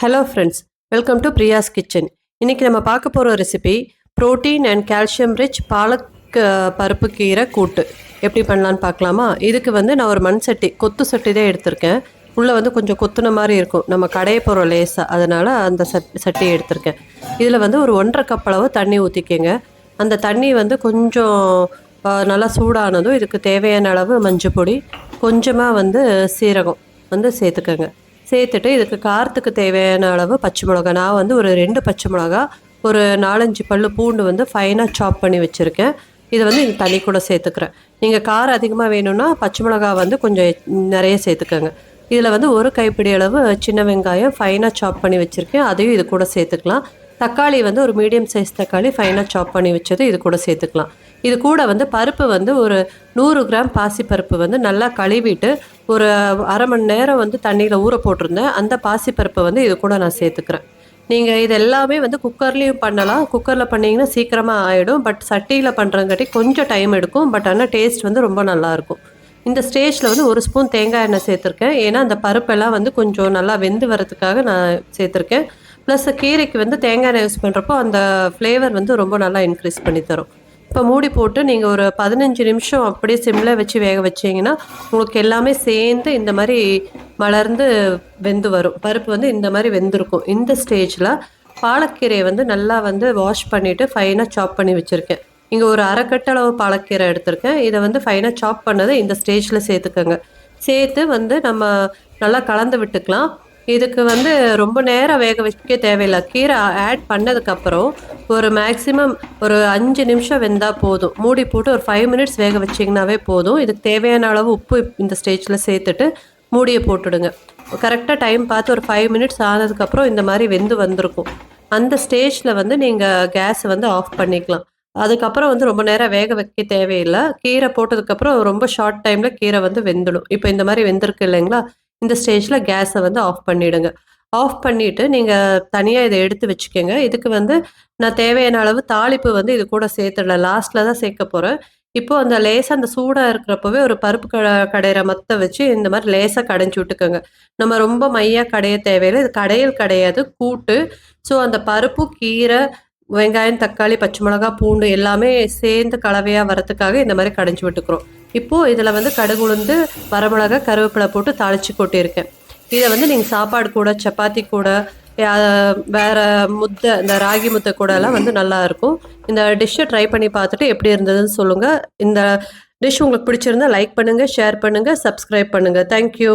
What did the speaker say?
Hello friends, welcome to Priya's kitchen. இன்றைக்கி நம்ம பார்க்க போகிற recipe protein and calcium rich பாலக் பருப்பு கீரை கூட்டு எப்படி பண்ணலான்னு பார்க்கலாமா? இதுக்கு நான் ஒரு மண் சட்டி, கொத்து சட்டி தான் எடுத்திருக்கேன். உள்ளே கொஞ்சம் கொத்துன மாதிரி இருக்கும், நம்ம கடைய போகிற லேசாக, அதனால் அந்த சட்டியை எடுத்திருக்கேன். இதில் ஒரு 1.5 கப் அளவு தண்ணி ஊற்றிக்கங்க. அந்த தண்ணி கொஞ்சம் நல்லா சூடானதும் இதுக்கு தேவையான அளவு மஞ்சள் பொடி, கொஞ்சமாக சீரகம் சேர்த்துக்கங்க. சேர்த்துட்டு இதுக்கு காரத்துக்கு தேவையான அளவு பச்சை மிளகா, நான் ஒரு 2 பச்சை மிளகா, ஒரு 4-5 பல்லு பூண்டு ஃபைனாக சாப் பண்ணி வச்சுருக்கேன். இதை இந்த தண்ணி கூட சேர்த்துக்கிறேன். நீங்கள் காரம் அதிகமாக வேணும்னா பச்சை மிளகா கொஞ்சம் நிறைய சேர்த்துக்கோங்க. இதில் ஒரு கைப்பிடி அளவு சின்ன வெங்காயம் ஃபைனாக சாப் பண்ணி வச்சுருக்கேன், அதையும் இது கூட சேர்த்துக்கலாம். தக்காளி ஒரு மீடியம் சைஸ் தக்காளி ஃபைனாக சாப் பண்ணி வச்சது இது கூட சேர்த்துக்கலாம். இது கூட பருப்பு ஒரு 100 கிராம் பாசிப்பருப்பு நல்லா கழுவிட்டு ஒரு அரை மணி நேரம் தண்ணியில் ஊற போட்டிருந்தேன். அந்த பாசிப்பருப்பை இது கூட நான் சேர்த்துக்கிறேன். நீங்கள் இது எல்லாமே குக்கர்லேயும் பண்ணலாம். குக்கரில் பண்ணிங்கன்னா சீக்கிரமாக ஆகிடும். பட் சட்டியில் பண்ணுறங்காட்டி கொஞ்சம் டைம் எடுக்கும். பட் ஆனால் டேஸ்ட் ரொம்ப நல்லாயிருக்கும். இந்த ஸ்டேஜில் ஒரு ஸ்பூன் தேங்காய் எண்ணெய் சேர்த்துருக்கேன். ஏன்னா அந்த பருப்பெல்லாம் கொஞ்சம் நல்லா வெந்து வரதுக்காக நான் சேர்த்துருக்கேன். ப்ளஸ் கீரைக்கு தேங்காய் எண்ணெய் யூஸ் பண்ணுறப்போ அந்த ஃப்ளேவர் ரொம்ப நல்லா இன்க்ரீஸ் பண்ணி தரும். இப்போ மூடி போட்டு நீங்கள் ஒரு 15 நிமிஷம் அப்படியே சிம்மில் வச்சு வேக வச்சிங்கன்னா உங்களுக்கு எல்லாமே சேர்ந்து இந்த மாதிரி மலர்ந்து வெந்து வரும். பருப்பு இந்த மாதிரி வெந்திருக்கும். இந்த ஸ்டேஜில் பாலக்கீரையை நல்லா வாஷ் பண்ணிவிட்டு ஃபைனாக சாப் பண்ணி வச்சுருக்கேன். இங்கே ஒரு அரை கட்டளவு பாலக்கீரை எடுத்திருக்கேன். இதை ஃபைனாக சாப் பண்ணதை இந்த ஸ்டேஜில் சேர்த்துக்கோங்க. சேர்த்து நம்ம நல்லா கலந்து விட்டுக்கலாம். இதுக்கு ரொம்ப நேரம் வேக வைக்க தேவையில்லை. கீரை ஆட் பண்ணதுக்கப்புறம் ஒரு மேக்ஸிமம் ஒரு 5 நிமிஷம் வெந்தால் போதும். மூடி போட்டு ஒரு 5 மினிட்ஸ் வேக வச்சிங்கனாவே போதும். இதுக்கு தேவையான அளவு உப்பு இந்த ஸ்டேஜில் சேர்த்துட்டு மூடியை போட்டுடுங்க. கரெக்டாக டைம் பார்த்து ஒரு 5 மினிட்ஸ் ஆனதுக்கப்புறம் இந்த மாதிரி வெந்து வந்திருக்கும். அந்த ஸ்டேஜில் நீங்கள் கேஸை ஆஃப் பண்ணிக்கலாம். அதுக்கப்புறம் ரொம்ப நேரம் வேக வைக்க தேவையில்லை. கீரை போட்டதுக்கப்புறம் ரொம்ப ஷார்ட் டைமில் கீரை வெந்துடும். இப்போ இந்த மாதிரி வெந்திருக்கு இல்லைங்களா? இந்த ஸ்டேஜில் கேஸை ஆஃப் பண்ணிவிடுங்க. ஆஃப் பண்ணிவிட்டு நீங்கள் தனியாக இதை எடுத்து வச்சுக்கோங்க. இதுக்கு நான் தேவையான அளவு தாளிப்பு இது கூட சேர்த்துடல, லாஸ்ட்டில் தான் சேர்க்க போகிறேன். இப்போது அந்த லேசாக அந்த சூடாக இருக்கிறப்பவே ஒரு பருப்பு கடையிற மத்த வச்சு இந்த மாதிரி லேசாக கடைஞ்சி விட்டுக்கோங்க. நம்ம ரொம்ப மையாக கடைய தேவையில்லை. இது கடையல் கிடையாது, கூட்டு. ஸோ அந்த பருப்பு, கீரை, வெங்காயம், தக்காளி, பச்சை மிளகா, பூண்டு எல்லாமே சேர்ந்து கலவையாக வரத்துக்காக இந்த மாதிரி கடைஞ்சி விட்டுக்கிறோம். இப்போது இதில் கடுகு, உளுந்து, வரமிளகா, கருவேப்பிலை போட்டு தாளித்து கொட்டியிருக்கேன். இதை நீங்கள் சாப்பாடு கூட, சப்பாத்தி கூட, வேறு முத்தை, இந்த ராகி முத்தை கூடலாம் நல்லாயிருக்கும். இந்த டிஷ்ஷை ட்ரை பண்ணி பார்த்துட்டு எப்படி இருந்ததுன்னு சொல்லுங்கள். இந்த டிஷ் உங்களுக்கு பிடிச்சிருந்தா லைக் பண்ணுங்கள், ஷேர் பண்ணுங்கள், சப்ஸ்கிரைப் பண்ணுங்கள். தேங்க்யூ.